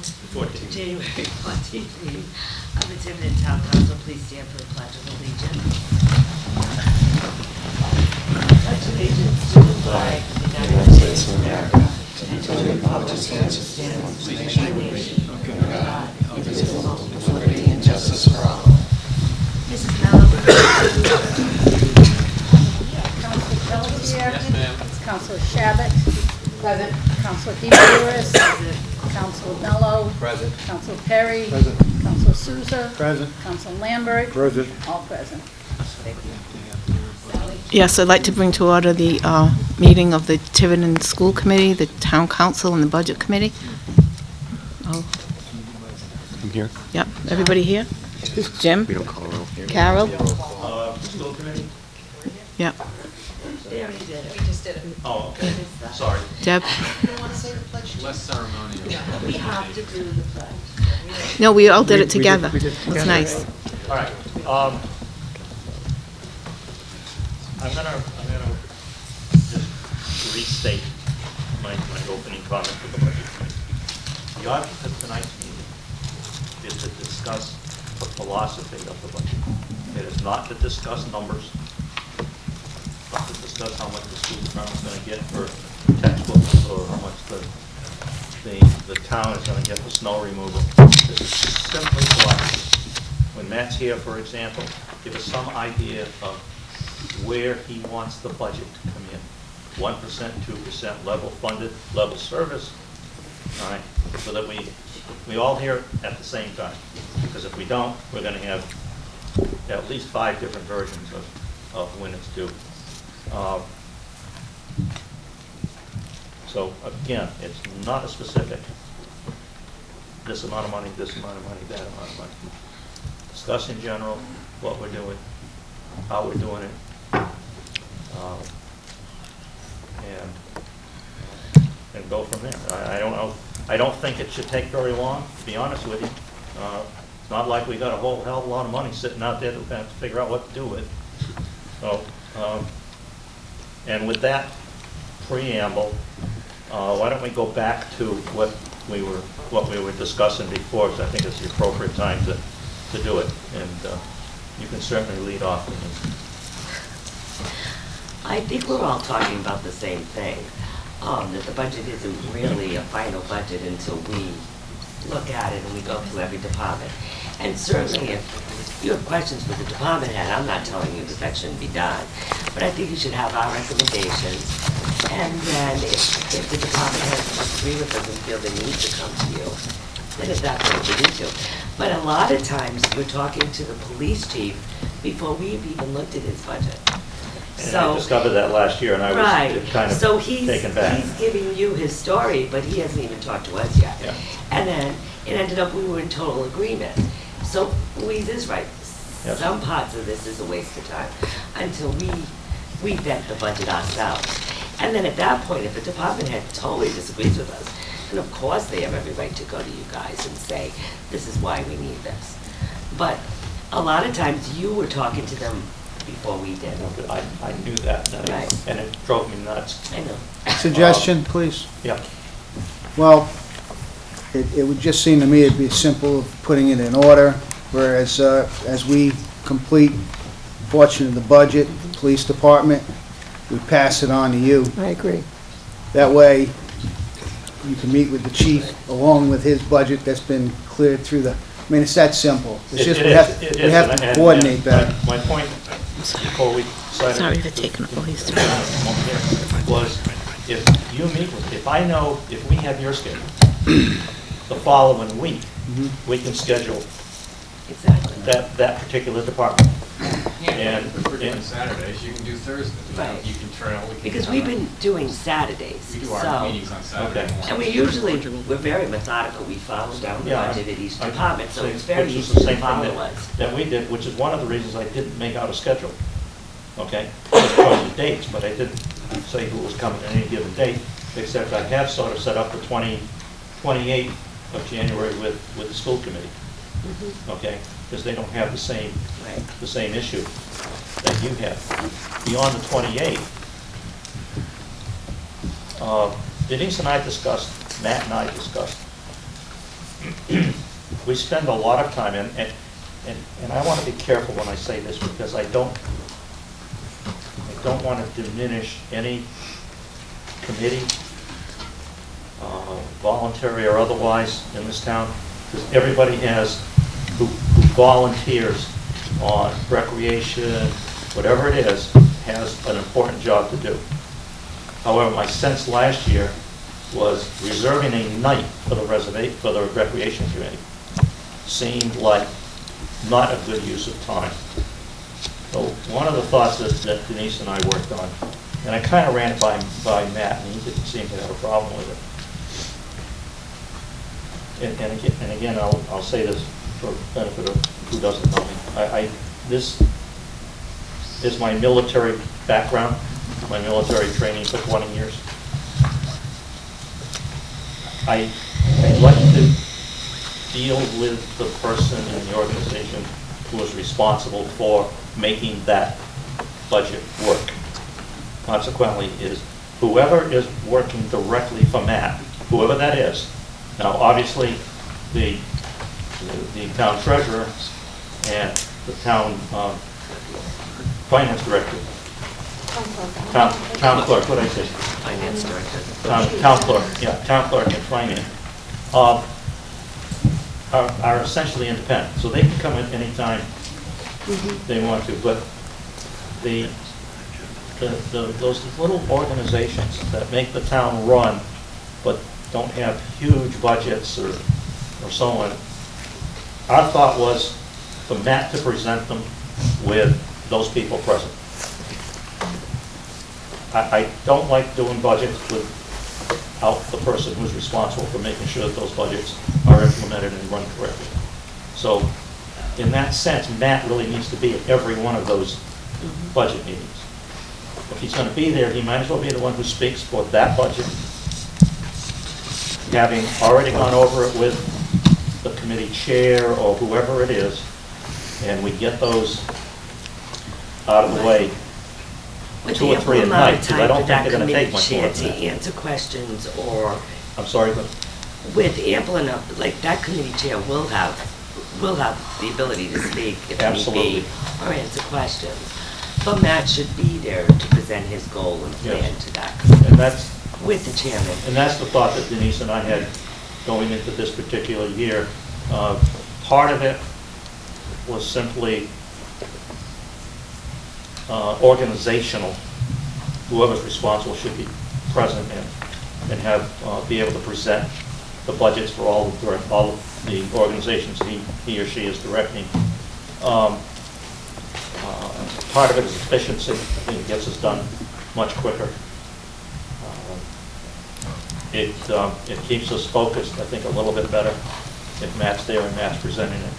January 14th meeting of the Tiverton Town Council. Please stand for the Pledge of Allegiance. Pledge allegiance to the flag of the United States of America and to the republic which stands one nation under God, indivisible, with liberty and justice for all. Mrs. Mello. Councilor Pelletier. Yes, ma'am. Councilor Shabbat. Present. Councilor DeMaduris. Present. Councilor Mello. Present. Councilor Perry. Present. Councilor Souza. Present. Councilor Lambert. Present. All present. Yes, I'd like to bring to order the meeting of the Tiverton School Committee, the Town Council, and the Budget Committee. Oh, I'm here. yep, everybody here? Jim? We don't call roll. Carol? School committee? Yep. They already did it. We just did it. Oh, okay, sorry. Deb? You don't want to say the pledge? Less ceremonial. We have to do the pledge. No, we all did it We together. did It's together. nice. All right, I'm gonna just restate my opening comment for the budget committee. The object of tonight's meeting is to discuss the philosophy of the budget. It is not to discuss numbers, not to discuss how much the school department's gonna get for textbooks or how much the town is gonna get for snow removal. This is simply philosophy. When Matt's here, for example, give us some idea of where he wants the budget to come in. 1%, 2%, level funded, level service, all right, so that we all hear it at the same time. Because if we don't, we're gonna have at least 5 different versions of when it's due. So again, it's not a specific, this amount of money, that amount of money. Discuss in general what we're doing, how we're doing it, and go from there. I don't know. I don't think it should take very long, to be honest with you. It's not like we got a whole hell of a lot of money sitting out there that we have to figure out what to do with. So, and with that preamble, why don't we go back to what we were discussing before? Because I think it's the appropriate time to do it, and you can certainly lead off with this. I think we're all talking about the same thing, that the budget isn't really a final budget until we look at it and we go through every department. And certainly if you have questions with the department head, I'm not telling you that shouldn't be done, but I think you should have our recommendations. And then if the department heads disagree with us and feel they need to come to you, then at that point we need to. But a lot of times we're talking to the police chief before we've even looked at his budget. And I discovered that last year, and I was kind of taken back. He's giving you his story, but he hasn't even talked to us yet. Yeah. And then it ended up we were in total agreement. So Louise is right. Yes. Some parts of this is a waste of time until we vet the budget ourselves. And then at that point, if the department head totally disagrees with us, then of course they have every right to go to you guys and say, this is why we need this. But a lot of times you were talking to them before we did. I knew that, Right. and it drove me nuts. I know. Suggestion, please? Yeah. Well, it would just seem to me it'd be simple of putting it in order, whereas as we complete a portion of the budget, police department, we pass it on to you. I agree. That way, you can meet with the chief along with his budget that's been cleared through the, I mean, it's that simple. It's just we have to coordinate that. My point before we decided. Sorry for taking all these through. Was if you meet with, if I know, if we have your schedule, the following week, we can schedule Exactly. that particular department. And if we're doing and- Saturdays, you can do Thursdays. Right. You can trail. Because we've been doing Saturdays, We do so. our meetings on Saturday Okay. morning. And we're very methodical. We follow down the Yeah, budget at each I- department, so it's very which is easy the to same thing follow us. that we did, which is one of the reasons I didn't make out a schedule, okay? As far as the dates, but I didn't say who was coming at any given date, except I have sort of set up the 28th of January with the school committee, okay? Because they don't have the same issue that you have. Beyond the 28th, Denise and I discussed, Matt and I discussed we spend a lot of time, and I want to be careful when I say this, because I don't want to diminish any committee, voluntary or otherwise, in this town, because everybody who volunteers on recreation, whatever it is, has an important job to do. However, my sense last year was reserving a night for the recreation committee seemed like not a good use of time. So one of the thoughts that Denise and I worked on, and I kind of ran it by Matt, and he didn't seem to have a problem with it. And again, I'll say this for benefit of who doesn't know me. This is my military background, my military training for 20 years. I like to deal with the person in the organization who is responsible for making that budget work. Consequently, is whoever is working directly for Matt, whoever that is. Now, obviously, the town treasurer and the town finance director, town clerk, what did I say? Finance director. Town clerk, yeah, town clerk and finance, are essentially independent, so they can come in anytime they want to. But those little organizations that make the town run, but don't have huge budgets or so on, our thought was for Matt to present them with those people present. I don't like doing budgets without the person who's responsible for making sure that those budgets are implemented and run correctly. So in that sense, Matt really needs to be at every one of those budget meetings. If he's going to be there, he might as well be the one who speaks for that budget, having already gone over it with the committee chair or whoever it is, and we get those out of the way. With 2 or 3 at ample amount night, of because I time don't for think that they're going to take committee much more chair than to that. answer questions, or I'm sorry, but with ample enough, like that committee chair will have the ability to speak if need Absolutely. be, or answer questions. But Matt should be there to present his goal and plan Yes. to that and that's with the chairman. And that's the thought that Denise and I had going into this particular year. Part of it was simply organizational. Whoever's responsible should be present and have be able to present the budgets for all of the organizations he or she is directing. Part of it is efficiency. It gets us done much quicker. It keeps us focused, I think, a little bit better if Matt's there and Matt's presenting it.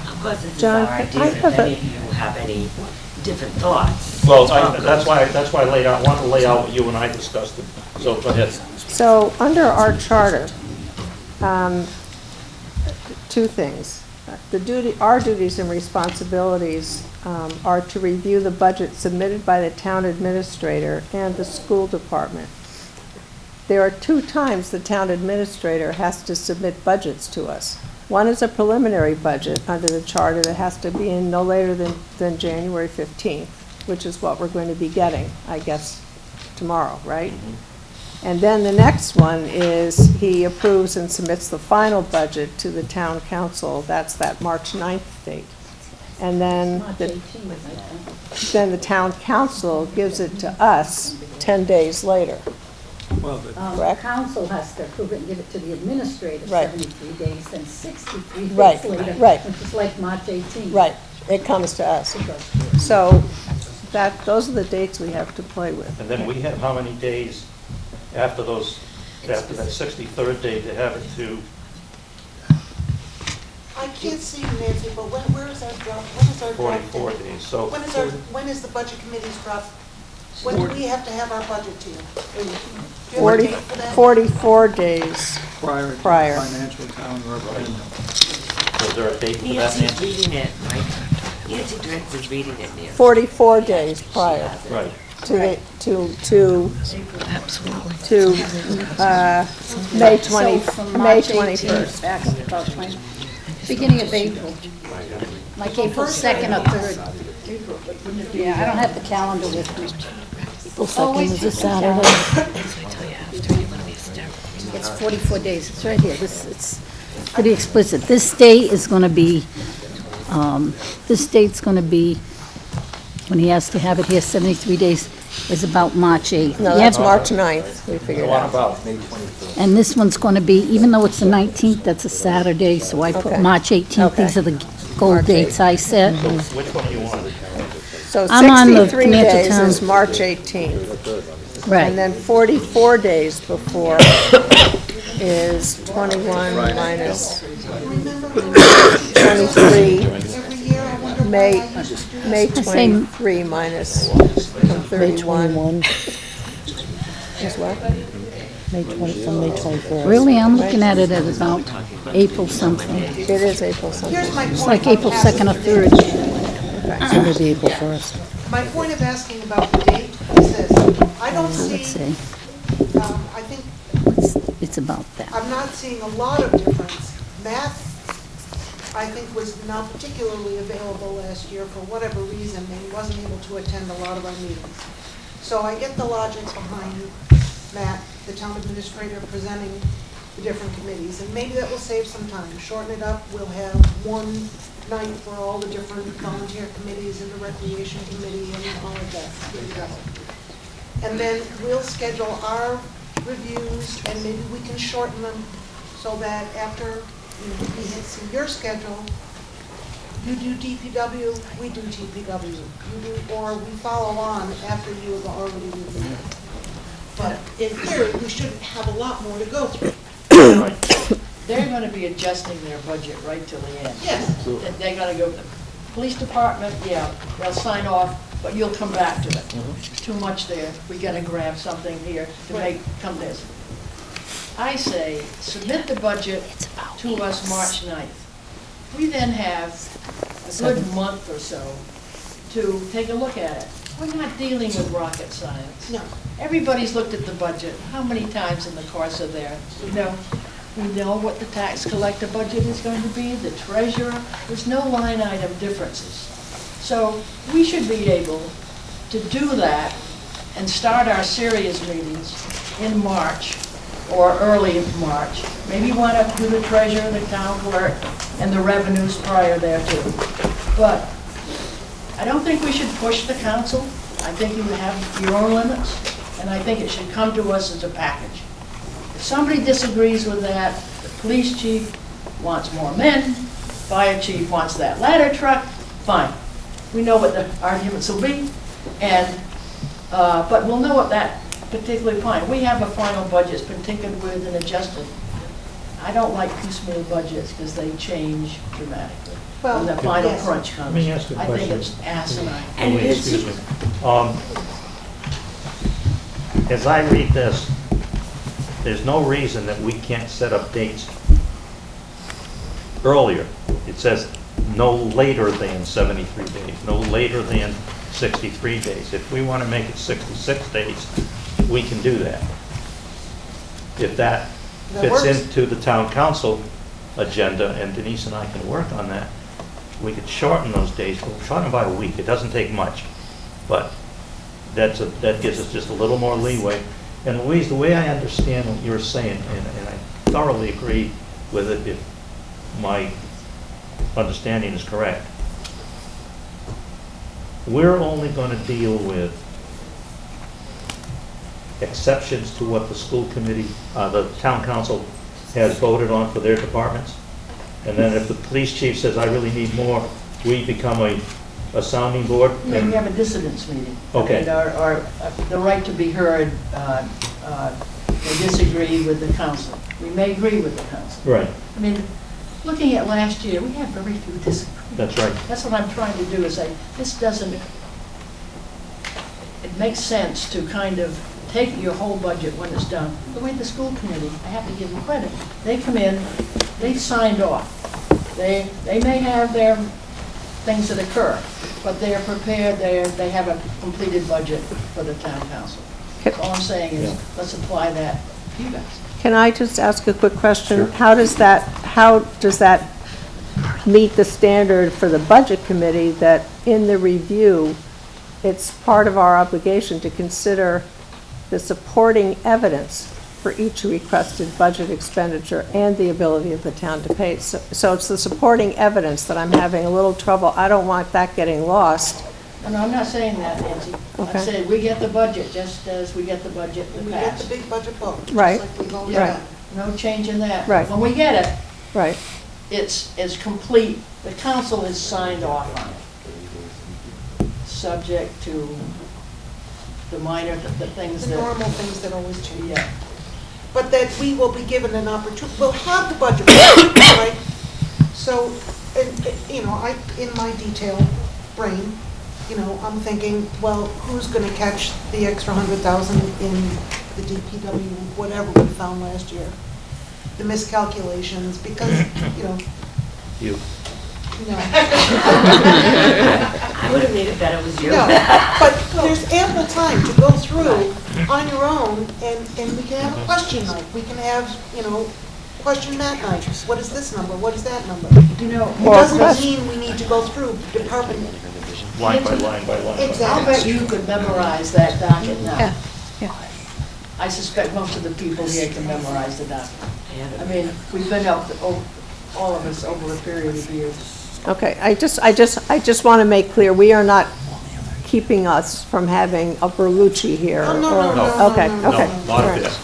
Of course, this is John, our I idea. If have a- any of you have any different thoughts. Well, talk that's about why I wanted to lay out what you and I discussed. So go ahead. So, under our charter, two things. Our duties and responsibilities are to review the budget submitted by the town administrator and the school department. There are 2 times the town administrator has to submit budgets to us. One is a preliminary budget under the charter that has to be in no later than January 15th, which is what we're going to be getting, I guess, tomorrow, right? And then the next one is he approves and submits the final budget to the town council. That's that March 9th date. And then the town council gives it to us 10 days later. Correct? Council has to approve it and give it to the administrator Right. 73 days, then 63 days Right, later. right. Which is like March 18th. Right, it comes to us. It goes through. So those are the dates we have to play with. And then we have how many days after that 63rd day to have it to, I can't see you, Nancy, but where is our draft? When is our draft? 44 days, so. When is the budget committee's draft? When do we have to have our budget to you? Do you have a date for that? 44 days Prior to Prior. financial town referendum. Is there a date for that, Nancy's Nancy? reading it, right? Nancy Drentz is reading it, Nancy. 44 days She prior. has it. Right. to, to May 20, So from May March 21st. 18th, back up about 20, beginning of April, like April 2nd or 3rd. Yeah, I don't have the calendar with me. April 2nd is a Saturday. It's 44 days, it's right here, it's pretty explicit. This date is gonna be, this date's gonna be, when he has to have it here, 73 days, is about March 8th. No, You that's have- March 9th, we figured out. And this one's gonna be, even though it's the 19th, that's a Saturday, so I put Okay. March 18th. Okay. These are the goal March dates I set. Which one do you want? So I'm on the 63 Financial days Times. is March 18th. And Right, then 44 days before is 21 minus 23, Every year, I wonder May, why I used to do May this. 23 minus May 31 21, is what? May 20, from May 24th. really, I'm looking at it as about April something. It is April something. Here's my point. It's like about April asking 2nd or the 3rd. date. So maybe April 1st. My point of asking about the date is this, I don't Let's see, see, I think, it's about that. I'm not seeing a lot of difference. Matt, I think, was not particularly available last year for whatever reason, and he wasn't able to attend a lot of our meetings. So I get the logic behind Matt, the town administrator, presenting the different committees, and maybe that will save some time. Shorten it up, we'll have one night for all the different volunteer committees and the recreation committee and all of that. And then we'll schedule our reviews, and maybe we can shorten them so that after we see your schedule, you do DPW, we do TPW, you do, or we follow on after you have already reviewed. But in theory, we shouldn't have a lot more to go through. They're gonna be adjusting their budget right till the end. Yes, They're gonna go, the police department, yeah, they'll sign off, but you'll come back to it. Too much there, we gotta grab something here to make, come this. I say, submit the budget to us March 9th. We then have a good month or so to take a look at it. We're not dealing with rocket science. no. Everybody's looked at the budget, how many times in the course of their, we know what the tax collector budget is going to be, the treasurer, there's no line item differences. So we should be able to do that and start our serious meetings in March or early in March. Maybe you want to do the treasurer, the town clerk, and the revenues prior thereto. But I don't think we should push the council. I think you have your own limits, and I think it should come to us as a package. If somebody disagrees with that, the police chief wants more men, fire chief wants that ladder truck, fine. We know what the arguments will be, and, but we'll know what that particularly fine. We have a final budget, it's been tinkered with and adjusted. I don't like piecemeal budgets because they change dramatically when the final yes. crunch comes. Let me ask you a I think question. it's asinine. And Louise, it's- excuse me. As I read this, there's no reason that we can't set up dates earlier. It says no later than 73 days, no later than 63 days. If we want to make it 66 days, we can do that. If that That fits works. into the town council agenda, and Denise and I can work on that, we could shorten those days, we'll shorten them by a week, it doesn't take much, but that gives us just a little more leeway. And Louise, the way I understand what you're saying, and I thoroughly agree with it if my understanding is correct, we're only going to deal with exceptions to what the school committee, the town council has voted on for their departments. And then if the police chief says, I really need more, we become a sounding board. Yeah, and- we have a dissidence meeting. Okay. Or the right to be heard, they disagree with the council. We may agree with the council. Right, I mean, looking at last year, we had very few disagreements. that's right. That's what I'm trying to do, is say, this doesn't, it makes sense to kind of take your whole budget when it's done. The way the school committee, I have to give them credit. They come in, they signed off. They may have their things that occur, but they are prepared, they have a completed budget for the town council. All I'm saying is, let's apply that to you guys. Can I just ask a quick question? How does that meet the standard for the budget committee that in the review, it's part of our obligation to consider the supporting evidence for each requested budget expenditure and the ability of the town to pay? So it's the supporting evidence that I'm having a little trouble. I don't want that getting lost. No, I'm not saying that, Nancy. Okay. I'm saying we get the budget just as we get the budget in We the get the past. big budget book, just Right. like we've always Yeah, done. no change in that. Right. When we get it, Right. it's complete, the council is signed off on it, subject to the minor, the things The that, normal things that always change. yeah. But that we will be given an opportunity, we'll have the budget, right? So, you know, in my detailed brain, you know, I'm thinking, well, who's gonna catch the extra 100,000 in the DPW, whatever we found last year? The miscalculations, because, you know, You. no. I would have made it better was you. No, but there's ample time to go through on your own, and we can have a question night. We can have, you know, question Matt night. What is this number? What is that number? You know, It doesn't mean we need to go through department. Line by line by line. Exactly. I'll bet you could memorize that docket now. Yeah, yeah. I suspect most of the people here can memorize the docket. I mean, we've been up, all of us, over a period of years. Okay, I just want to make clear, we are not keeping us from having a Berlucci here. Oh, no, or- no, no, Okay, no, no, okay. No, not all a right. bit.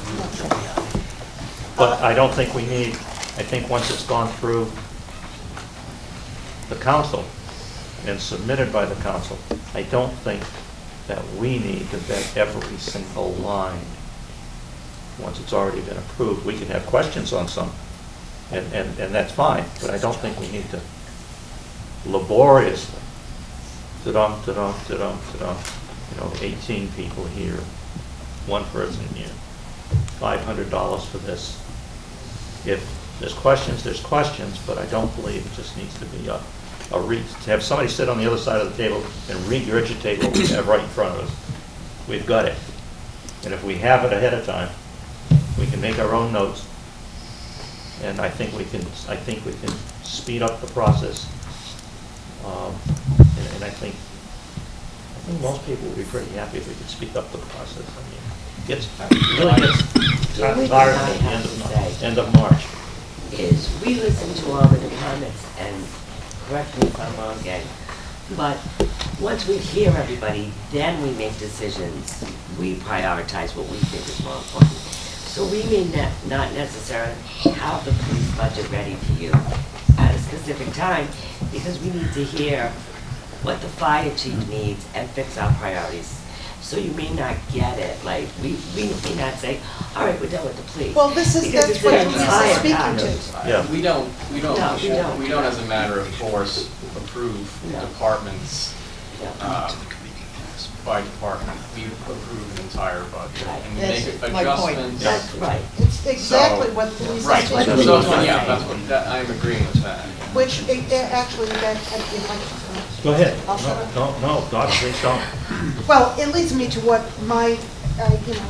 But I don't think we need, I think once it's gone through the council and submitted by the council, I don't think that we need to vet every single line. Once it's already been approved, we can have questions on some, and that's fine, but I don't think we need to laboriously, you know, 18 people here, one person here, $500 for this. If there's questions, but I don't believe it just needs to be to have somebody sit on the other side of the table and regurgitate what we have right in front of us. We've got it. And if we have it ahead of time, we can make our own notes. And I think we can speed up the process. And I think most people would be pretty happy if we could speed up the process. I mean, really gets hard at the end of March. Is we listen to all the departments, and correct me if I'm wrong again, but once we hear everybody, then we make decisions. We prioritize what we think is more important. So we may not necessarily have the police budget ready for you at a specific time, because we need to hear what the fire chief needs and fix our priorities. So you may not get it, like, we may not say, all right, we're done with the police. Well, Because that's it's what an Lisa's entire speaking package. to. Yeah. We don't, No, we don't. as a matter of force, approve No. departments Yeah. by department. We approve an entire budget. Right. And we That's make my point. adjustments. That's right. It's exactly So- what Lisa's Right, saying. That's so, what we yeah, want. that's what, I'm agreeing with that. Which, actually, that, if I can. Go ahead. I'll shut up. No, God, please don't. Well, it leads me to what my, you know,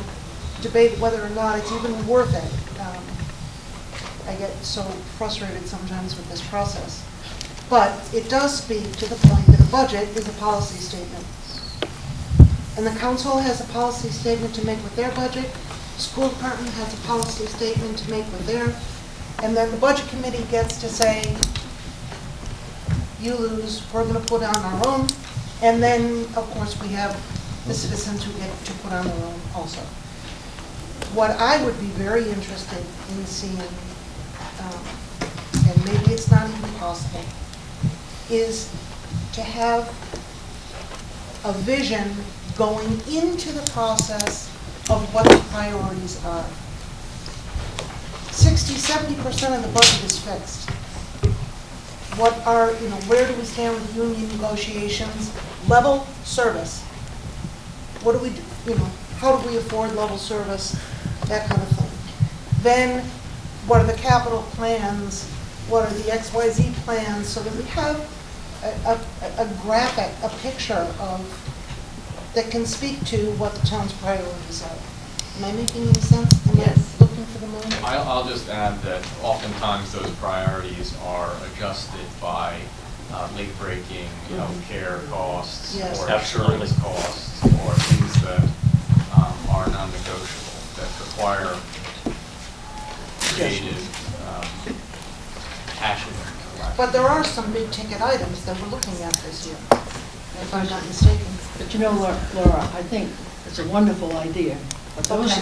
debate whether or not it's even worth it. I get so frustrated sometimes with this process. But it does speak to the point that a budget is a policy statement. And the council has a policy statement to make with their budget, school department has a policy statement to make with their, and then the budget committee gets to say, you lose, we're gonna put on our own, and then, of course, we have the citizens who get to put on their own also. What I would be very interested in seeing, and maybe it's not even possible, is to have a vision going into the process of what the priorities are. 60–70% of the budget is fixed. What are, you know, where do we stand with union negotiations? Level service. What do we, you know, how do we afford level service? That kind of thing. Then, what are the capital plans? What are the XYZ plans? So that we have a graphic, a picture of, that can speak to what the town's priorities are. Am I making any sense? Am I Yes. looking for the moment? I'll just add that oftentimes those priorities are adjusted by late-breaking healthcare costs Yes. or Absolutely. insurance costs or things that are non-negotiable, that require creative, passion. But there are some big ticket items that we're looking at this year, if I'm not mistaken. But you know, Laura, I think it's a wonderful idea. But those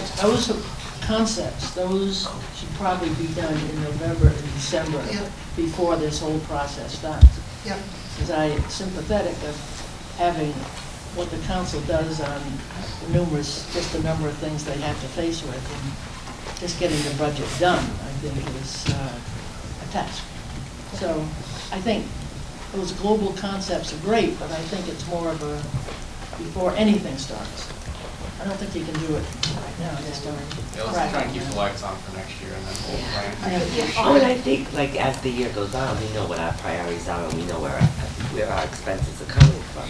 concepts, those should probably be done in November and December Yeah. before this whole process starts. Yeah. Because I'm sympathetic of having what the council does on numerous, just the number of things they have to face with, and just getting the budget done, I think is a task. So I think those global concepts are great, but I think it's more of a, before anything starts. I don't think you can do it right now, I just don't. Yeah, let's try and keep the lights on for next year and then we'll plan. Oh, and I think, like, as the year goes on, we know what our priorities are and we know where our expenses are coming from.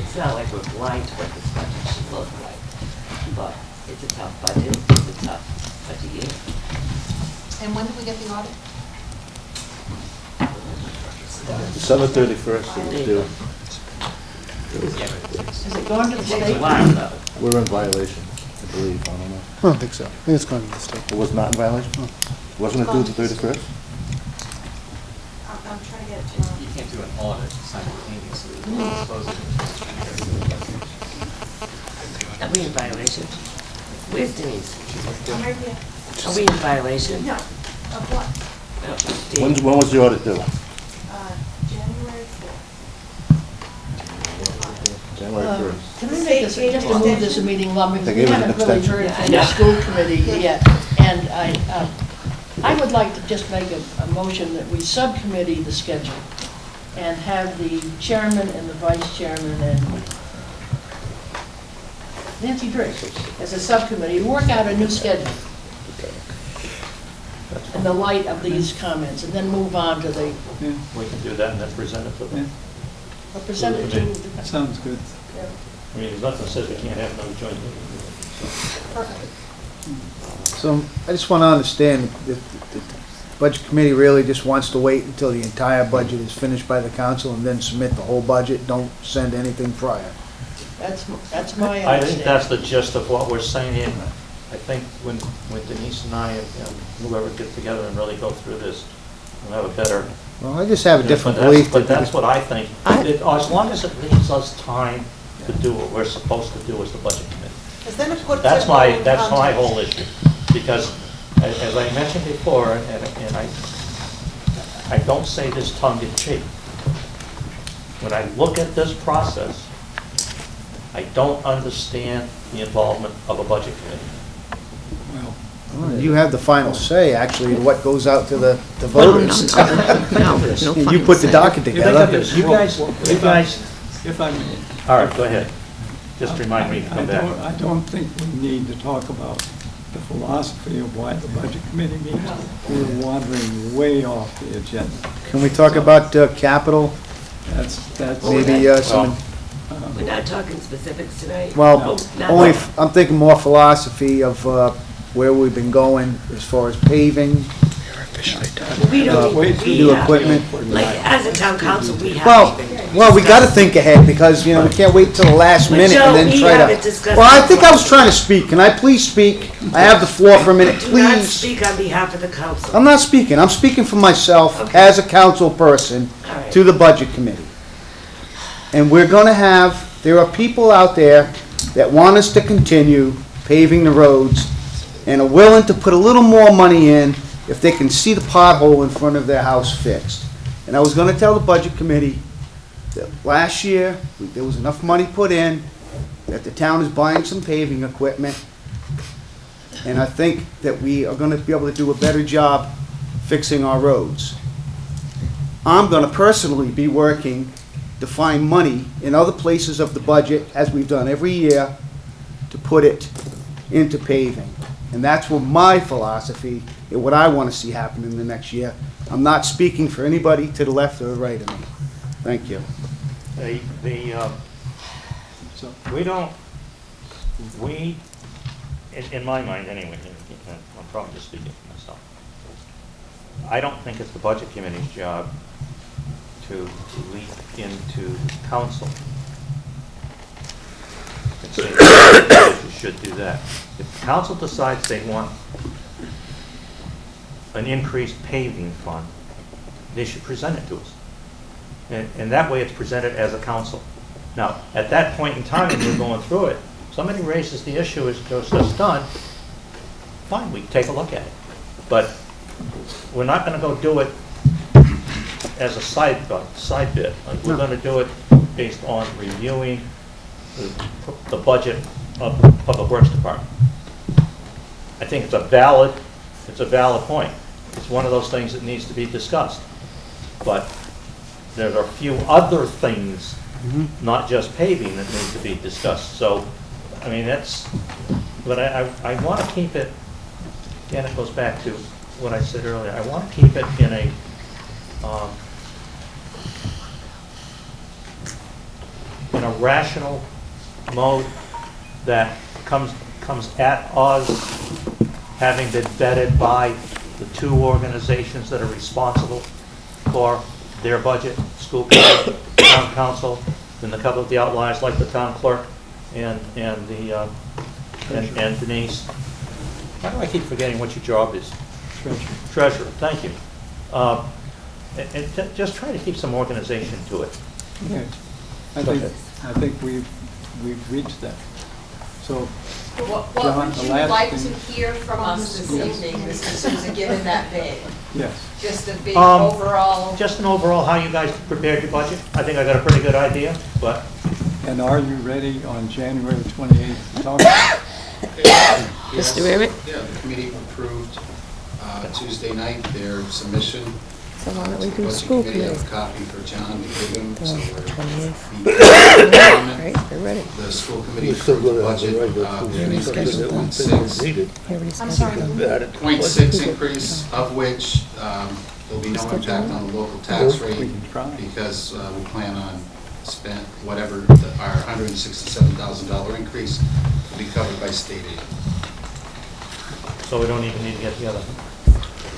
It's not like we're blind to what this budget should look like, but it's a tough budget, it's a tough budget year. And when do we get the audit? December 31st, it was due. Has it gone to the It takes a state? while, though. We're in violation, I believe, I don't know. I don't think so. I think it's going to be the state. It was not in violation? Wasn't it due the 31st? I'm trying to get it You can't do an audit simultaneously. Are we in violation? Where's Denise? Are we in violation? No. Of what? When was the audit due? January 4th. January 1st. Can we make this, just to move this meeting along, because They we gave it an haven't really extension. heard from the school committee yet. And I would like to just make a motion that we subcommittee the schedule and have the chairman and the vice chairman and Nancy Drake as a subcommittee, work out a new schedule in the light of these comments, and then move on to the, We can do that and then present it to them. present it to. Sounds good. I mean, there's nothing that says we can't have another joint meeting. Perfect. So I just want to understand that the Budget Committee really just wants to wait until the entire budget is finished by the council and then submit the whole budget, don't send anything prior. That's my understanding. I think that's the gist of what we're saying. I think when Denise and I and whoever get together and really go through this, we'll have a better. Well, I just have a different But that's- belief. But that's what I think. As long as it leaves us time to do what we're supposed to do as the budget committee. Because then it puts That's everyone in my context. whole issue. Because as I mentioned before, and I don't say this tongue in cheek, when I look at this process, I don't understand the involvement of a budget committee. Well, you have the final say, actually, what goes out to the voters. No, there's no You put the docket together. You guys, If I may. all right, go ahead. Just remind me to come back. I don't think we need to talk about the philosophy of why the budget committee meets. We're wandering way off the agenda. Can we talk about capital? That's. Maybe some, We're not talking specifics tonight? well, No, not only, at all. I'm thinking more philosophy of where we've been going as far as paving. We don't, way we too New have, equipment. like, as a town council, we have. Well, we gotta think ahead, because, you know, we can't wait till the last But minute and Joe, then we try haven't to... discussed Well, I that think I was yet. trying to speak. Can I please speak? I have the floor for a minute, Do not please. speak on behalf of the council. I'm not speaking, I'm speaking for myself Okay. as a council person All right. to the budget committee. And we're gonna have, there are people out there that want us to continue paving the roads and are willing to put a little more money in if they can see the pothole in front of their house fixed. And I was gonna tell the budget committee that last year, there was enough money put in, that the town is buying some paving equipment, and I think that we are gonna be able to do a better job fixing our roads. I'm gonna personally be working to find money in other places of the budget, as we've done every year, to put it into paving. And that's what my philosophy, and what I wanna see happen in the next year. I'm not speaking for anybody to the left or the right of me. Thank you. So, In my mind anyway, I'm probably just speaking for myself, I don't think it's the budget committee's job to leap into council and say, you should do that. If the council decides they want an increased paving fund, they should present it to us. And that way it's presented as a council. Now, at that point in time, when we're going through it, somebody raises the issue as goes, that's done, fine, we take a look at it. But we're not gonna go do it as a side bit. We're gonna do it based on reviewing the budget of the Public Works Department. I think it's a valid point. It's one of those things that needs to be discussed. But there are a few other things, not just paving, that need to be discussed. So, I mean, but I want to keep it, again, it goes back to what I said earlier, I want to keep it in a rational mode that comes at us having been vetted by the two organizations that are responsible for their budget, school committee, town council, and a couple of the outliers like the town clerk and Denise. Why do I keep forgetting what your job is? Treasurer, thank you. And just try to keep some organization to it. okay. I think we've reached that. So, What John, would the you last like thing- to hear from us this Yes. evening, Mr. Souza, given that big? yes. Just a big overall? Just an overall, how you guys prepared your budget. I think I got a pretty good idea, but And are you ready on January 28th to talk? Mr. Rivett? Yeah, the committee approved Tuesday night their submission. So why don't we do Budget school committee, I have committee? a copy for John to give him, so we're. Right, they're ready. The school committee We're still approved the gonna have budget, the regular an school increase of meeting. 0.6, Needed. I'm sorry. 0.6 increase, of which there'll be no impact on the local tax We rate can try. because we plan on spend whatever our $167,000 increase will be covered by state aid. so we don't even need to get together.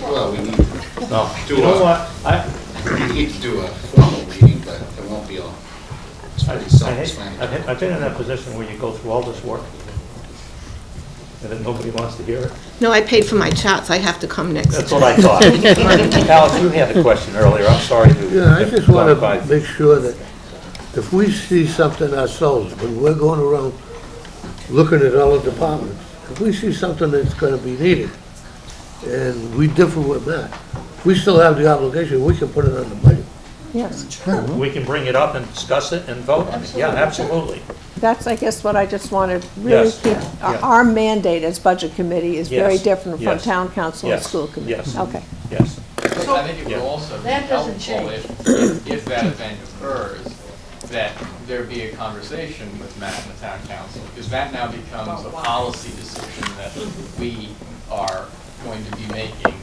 Well, we need No, Do you know a- what? we need to do a formal meeting, but there won't be a, it's pretty self-explanatory. I've been in that position where you go through all this work and then nobody wants to hear it. No, I paid for my charts, I have to come next. That's what I thought. Alice, you had a question earlier, I'm sorry to. Yeah, I just want clarify. to make sure that if we see something ourselves, when we're going around looking at all the departments, if we see something that's going to be needed, and we differ with that, we still have the obligation, we can put it on the budget. Yes, We can bring it up and discuss it and vote on it. Yeah, absolutely. that's, I guess, what I just wanted, really Yes. keep, Yeah. our mandate as budget committee is very Yes. different from Yes. town council and Yes. school committee. Yes. Okay. Yes. I think it would Yeah. also be That doesn't helpful change. if that event occurs, that there be a conversation with Matt and the town council, because that now becomes a policy decision that we are going to be making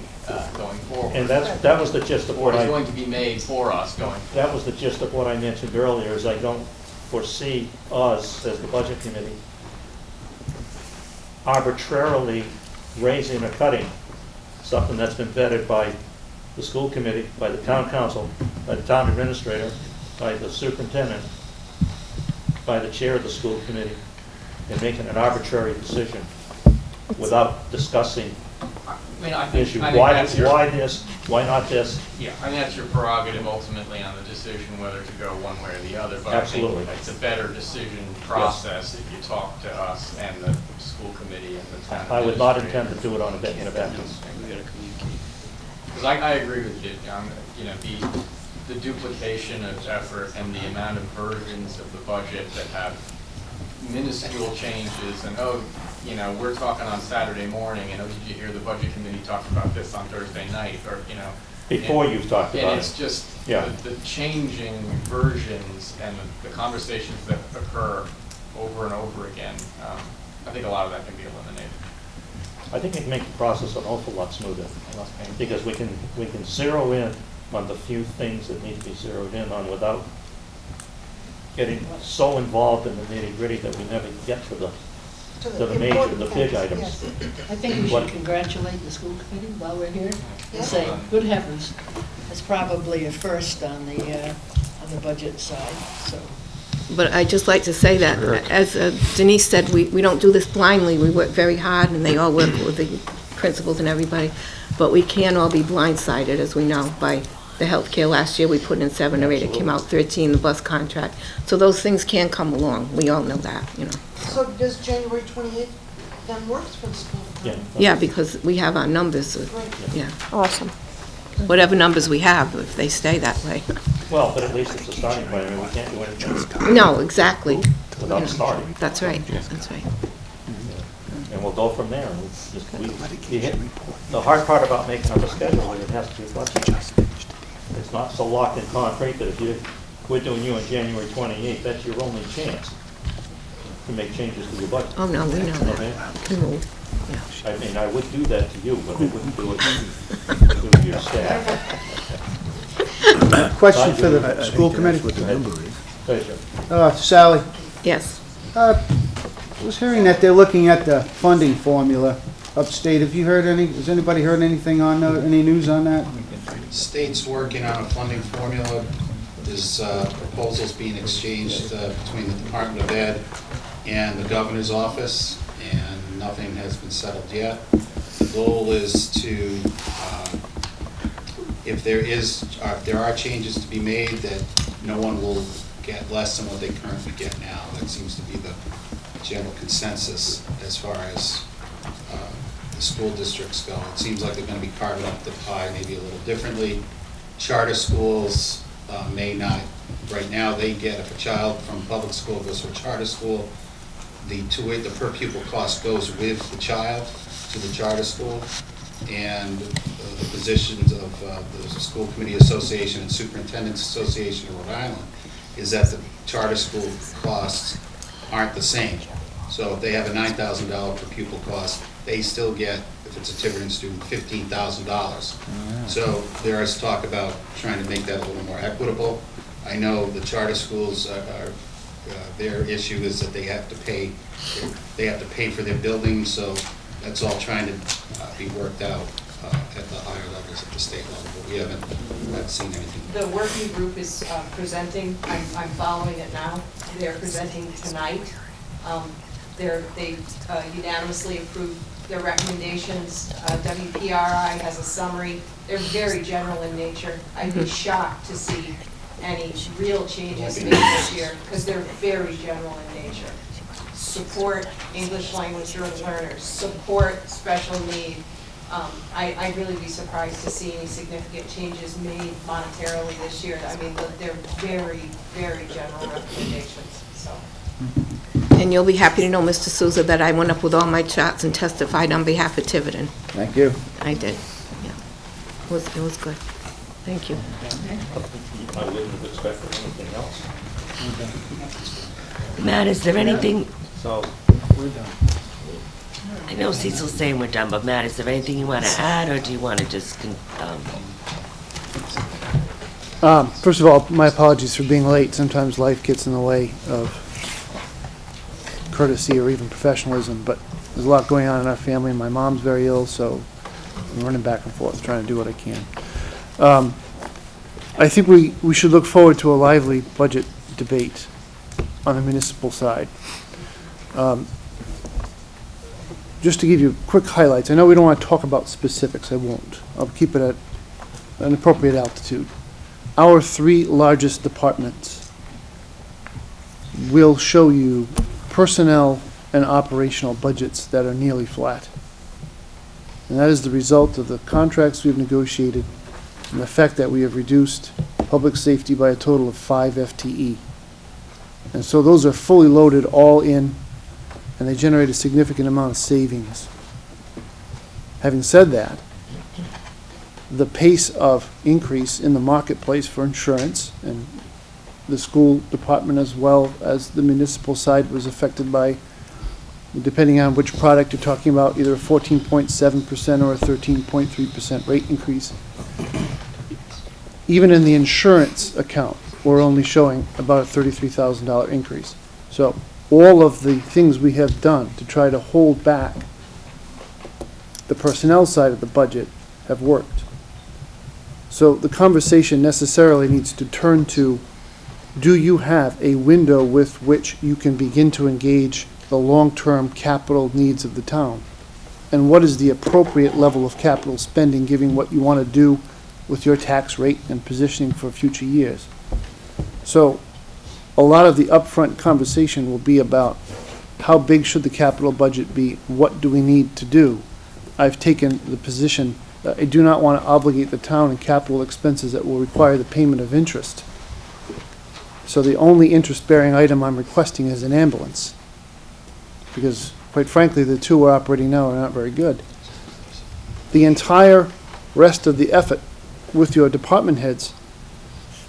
going forward. And that was the gist of Or what is I, going to be made for us going forward. that was the gist of what I mentioned earlier, is I don't foresee us, as the budget committee, arbitrarily raising or cutting something that's been vetted by the school committee, by the town council, by the town administrator, by the superintendent, by the chair of the school committee, and making an arbitrary decision without discussing I mean, I the think issue. that's Why this, why not this? Yeah, I mean, that's your prerogative ultimately on the decision whether to go one way or the other. But Absolutely. I think it's a better decision process if you talk to us and the school committee and the town I would not administrator. intend to do it on a vacuum. Because I agree with you, John, you know, the duplication of effort and the amount of versions of the budget that have minuscule changes and, oh, you know, we're talking on Saturday morning and, oh, did you hear the budget committee talked about this on Thursday night, or, you know. Before you've talked about And it. it's just Yeah. the changing versions and the conversations that occur over and over again. I think a lot of that can be eliminated. I think it can make the process an awful lot smoother, because we can zero in on the few things that need to be zeroed in on without getting so involved in the nitty-gritty that we never get to the major, important the big things, items. yes. I think we What- should congratulate the school committee while we're here Yeah. and say, good heavens, it's probably a first on the budget side, so. But I'd just like to say that, as Denise said, we don't do this blindly. We work very hard, and they all work with the principals and everybody. But we can all be blindsided, as we know, by the healthcare. Last year, we put in 7 or 8, it came out 13, the bus contract. So those things can come along. We all know that, you know. So does January 28th then works for the school? Yeah. Yeah, because we have our numbers, Right. yeah. Awesome. Whatever numbers we have, if they stay that way. Well, but at least it's a starting point. I mean, we can't do anything No, exactly. without starting. That's right, that's right. And we'll go from there. The hard part about making up a schedule is it has to be flexible. It's not so locked in concrete that we're doing you on January 28th, that's your only chance to make changes to your budget. Oh, no, we know Okay? that. We know. I mean, I would do that to you, but I wouldn't do it to your staff. Question for the school committee. Pleasure. Sally, Yes. I was hearing that they're looking at the funding formula upstate. Has anybody heard anything on, any news on that? State's working on a funding formula. There's proposals being exchanged between the Department of Ed and the governor's office, and nothing has been settled yet. The goal is to, if there are changes to be made, that no one will get less than what they currently get now. That seems to be the general consensus as far as the school districts go. It seems like they're going to be carving up the pie maybe a little differently. Charter schools may not. Right now, they get, if a child from public school goes to a charter school, the per pupil cost goes with the child to the charter school, and the positions of the School Committee Association and Superintendent's Association of Rhode Island is that the charter school costs aren't the same. So if they have a $9,000 per pupil cost, they still get, if it's a Tiverton student, $15,000. So there is talk about trying to make that a little more equitable. I know the charter schools their issue is that they have to pay for their buildings, so that's all trying to be worked out at the higher levels at the state level, but we haven't seen anything. The working group is presenting, I'm following it now, they're presenting tonight. They unanimously approved their recommendations. WPRI has a summary. They're very general in nature. I'd be shocked to see any real changes made this year because they're very general in nature. Support English language learners, support special need. I'd really be surprised to see any significant changes made monetarily this year. I mean, they're very, very general recommendations, so. And you'll be happy to know, Mr. Souza, that I went up with all my charts and testified on behalf of Tiverton. Thank you. I did, yeah. It was good. Thank you. I wouldn't have expected anything else. Matt, is there anything, So, We're done. I know Cecil's saying we're done, but Matt, is there anything you want to add, or do you want to just, First of all, my apologies for being late. Sometimes life gets in the way of courtesy or even professionalism, but there's a lot going on in our family. My mom's very ill, so I'm running back and forth, trying to do what I can. I think we should look forward to a lively budget debate on the municipal side. Just to give you quick highlights, I know we don't want to talk about specifics, I won't. I'll keep it at an appropriate altitude. Our 3 largest departments will show you personnel and operational budgets that are nearly flat. And that is the result of the contracts we've negotiated and the fact that we have reduced public safety by a total of 5 FTE. And so those are fully loaded, all in, and they generate a significant amount of savings. Having said that, the pace of increase in the marketplace for insurance, and the school department as well as the municipal side was affected by, depending on which product you're talking about, either a 14.7% or a 13.3% rate increase. even in the insurance account, we're only showing about a $33,000 increase. So all of the things we have done to try to hold back the personnel side of the budget have worked. So the conversation necessarily needs to turn to, do you have a window with which you can begin to engage the long-term capital needs of the town? And what is the appropriate level of capital spending, given what you want to do with your tax rate and positioning for future years? So a lot of the upfront conversation will be about how big should the capital budget be? What do we need to do? I've taken the position that I do not want to obligate the town in capital expenses that will require the payment of interest. So the only interest-bearing item I'm requesting is an ambulance, because quite frankly, the two we're operating now are not very good. The entire rest of the effort with your department heads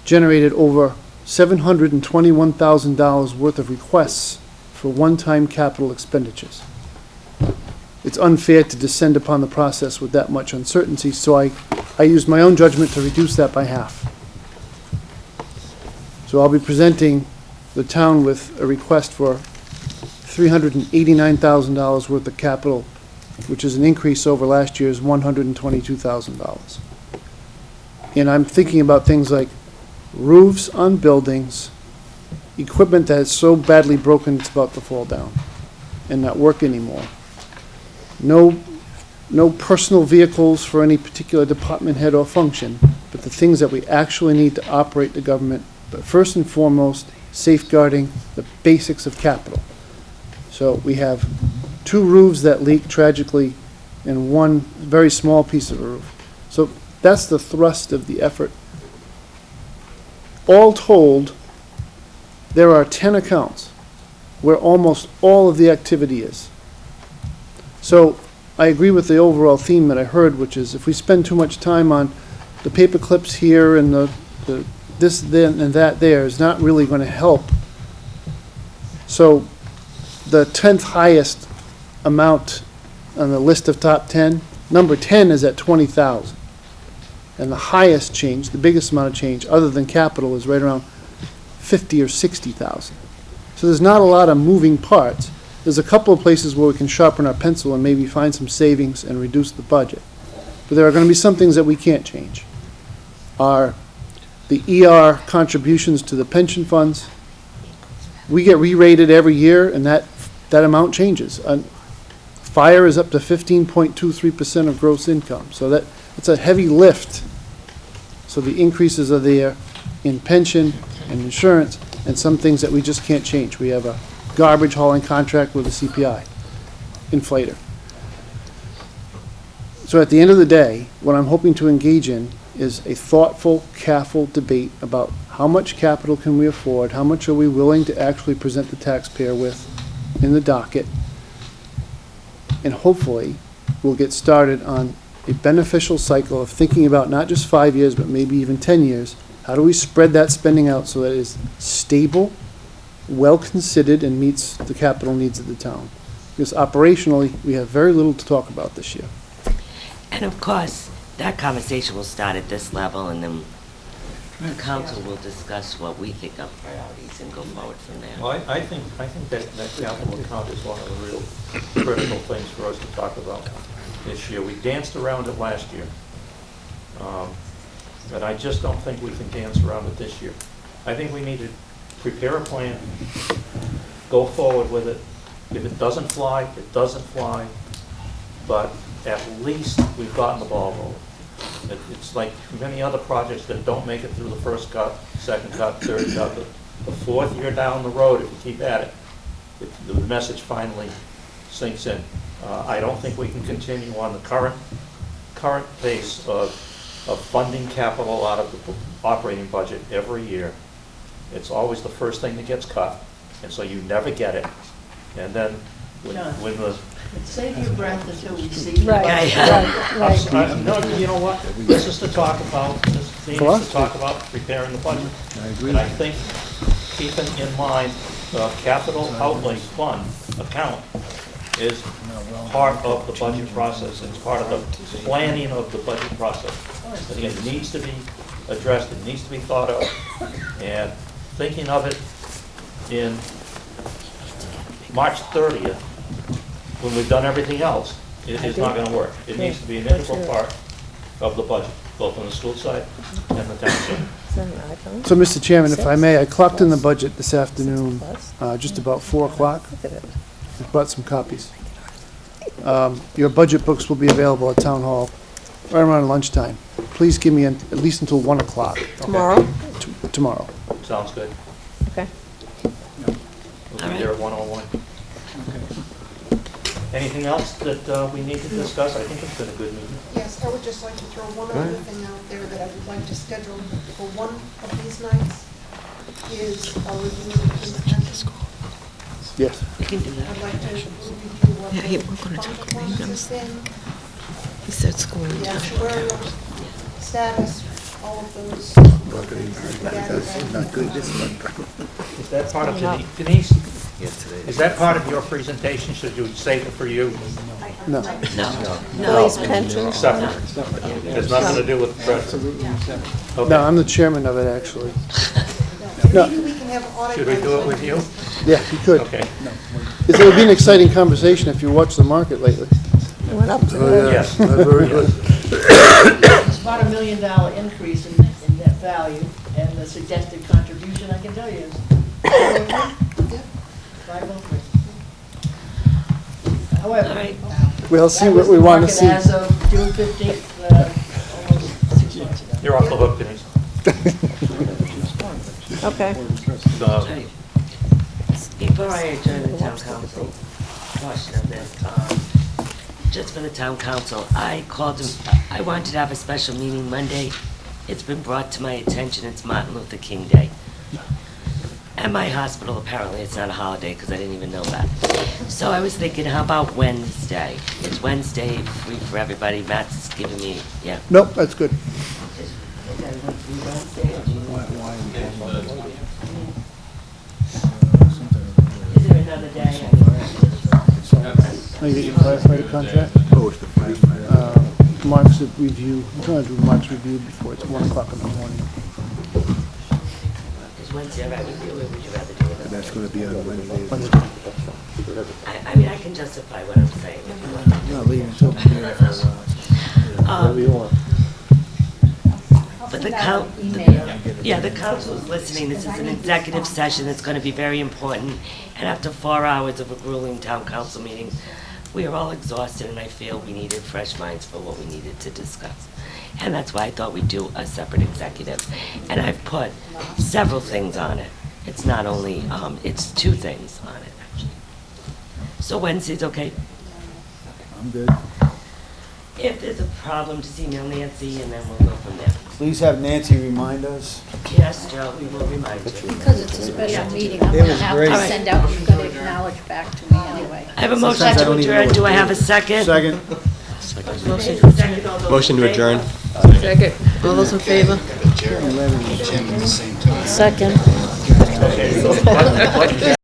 generated over $721,000 worth of requests for one-time capital expenditures. It's unfair to descend upon the process with that much uncertainty, so I used my own judgment to reduce that by half. So I'll be presenting the town with a request for $389,000 worth of capital, which is an increase over last year's $122,000. And I'm thinking about things like roofs on buildings, equipment that is so badly broken it's about to fall down and not work anymore. No personal vehicles for any particular department head or function, but the things that we actually need to operate the government, but first and foremost, safeguarding the basics of capital. So we have 2 roofs that leak tragically and 1 very small piece of a roof. So that's the thrust of the effort. All told, there are 10 accounts where almost all of the activity is. So I agree with the overall theme that I heard, which is if we spend too much time on the paper clips here and the this, then, and that there, is not really going to help. So the 10th highest amount on the list of top 10, number 10 is at 20,000. And the highest change, the biggest amount of change, other than capital, is right around 50 or 60,000. So there's not a lot of moving parts. There's a couple of places where we can sharpen our pencil and maybe find some savings and reduce the budget. But there are going to be some things that we can't change. The ER contributions to the pension funds, we get re-rated every year, and that amount changes. Fire is up to 15.23% of gross income, so it's a heavy lift. So the increases are there in pension and insurance, and some things that we just can't change. We have a garbage hauling contract with a CPI inflator. So at the end of the day, what I'm hoping to engage in is a thoughtful, careful debate about how much capital can we afford, how much are we willing to actually present the taxpayer with in the docket, and hopefully we'll get started on a beneficial cycle of thinking about not just 5 years, but maybe even 10 years. How do we spread that spending out so that it is stable, well-considered, and meets the capital needs of the town? Because operationally, we have very little to talk about this year. And of course, that conversation will start at this level, and then the council will discuss what we think are priorities and go forward from there. Well, I think that capital account is one of the real critical things for us to talk about this year. We danced around it last year, but I just don't think we can dance around it this year. I think we need to prepare a plan, go forward with it. If it doesn't fly, it doesn't fly, but at least we've gotten the ball rolling. It's like many other projects that don't make it through the first cut, second cut, third cut. The 4th year down the road, if you keep at it, the message finally sinks in. I don't think we can continue on the current pace of funding capital out of the operating budget every year. It's always the first thing that gets cut, and so you never get it. And then when the Save your breath until we see. Right. no, you know what? This is to talk about, this theme is to talk about preparing the budget. I agree. And I think keeping in mind the capital outlay fund account is part of the budget process. It's part of the planning of the budget process. I think it needs to be addressed, it needs to be thought of, and thinking of it in March 30th, when we've done everything else, it is not gonna work. It needs to be an integral part of the budget, both on the school side and the town side. Is that an iPhone? So, Mr. Chairman, if I may, I clocked in the budget this afternoon, just about 4 o'clock. Look at it. I brought some copies. Your budget books will be available at Town Hall right around lunchtime. Please give me at least until 1 o'clock Tomorrow? tomorrow. Sounds good. Okay. We'll be there at 1:01. Anything else that we need to discuss? I think it's been a good meeting. Yes, I would just like to throw one other thing out there that I would like to schedule for one of these nights is a review of the pension. Yes. We can do that. I'd like to review what Yeah, the we're gonna talk about fund them. has been, He said school. the actuarial status, all of those. Not good, this one. Is that part of Denise? Is that part of your presentation? Should you save it for you? No. Police pensions? Separate. It has nothing to do with the treasurer. No, I'm the chairman of it, actually. No, Maybe we can have audit. Should we do it with you? yeah, you could. Okay. It would be an exciting conversation if you watched the market lately. It went up to Oh, yeah. Yes. Very good. It's about $1 million increase in net value, and the suggested contribution, I can tell you, is 503. However, All right. We'll see that what was we the want to market see. as of June 15th, almost 6 months ago. You're off the hook, Denise. Okay. Right. Before I adjourn the town council portion of this, just for the town council, I called him, I wanted to have a special meeting Monday. It's been brought to my attention, it's Martin Luther King Day. At my hospital, apparently, it's not a holiday, because I didn't even know that. So I was thinking, how about Wednesday? Is Wednesday free for everybody? Matt's giving me, yeah. Nope, that's good. Is everyone free Wednesday, or do you- Is there another day? Oh, you get your firefighter contract? Mark's review, I'm trying to do Mark's review before it's 1 o'clock in the morning. Is Wednesday all right with you, or would you rather do it? That's gonna be on Wednesday. I mean, I can justify what I'm saying if you want. Not leaving until tomorrow for a while. Whatever you want. But the the council is listening. This is an executive session that's going to be very important. And after 4 hours of a grueling town council meeting, we are all exhausted, and I feel we needed fresh minds for what we needed to discuss. And that's why I thought we'd do a separate executive. And I've put several things on it. It's not only, it's 2 things on it, actually. So Wednesday's okay? I'm good. If there's a problem, just email Nancy, and then we'll go from there. Please have Nancy remind us. Yes, Joe, we will remind you. Because it's a special meeting, I'm It gonna was have great. to send out, you're gonna acknowledge back to me anyway. I have a motion Sometimes I to don't even know adjourn. what Do I to have do. a second? Second. Motion to adjourn. Second. All those in favor? Jerry and Jim at the same time. Second.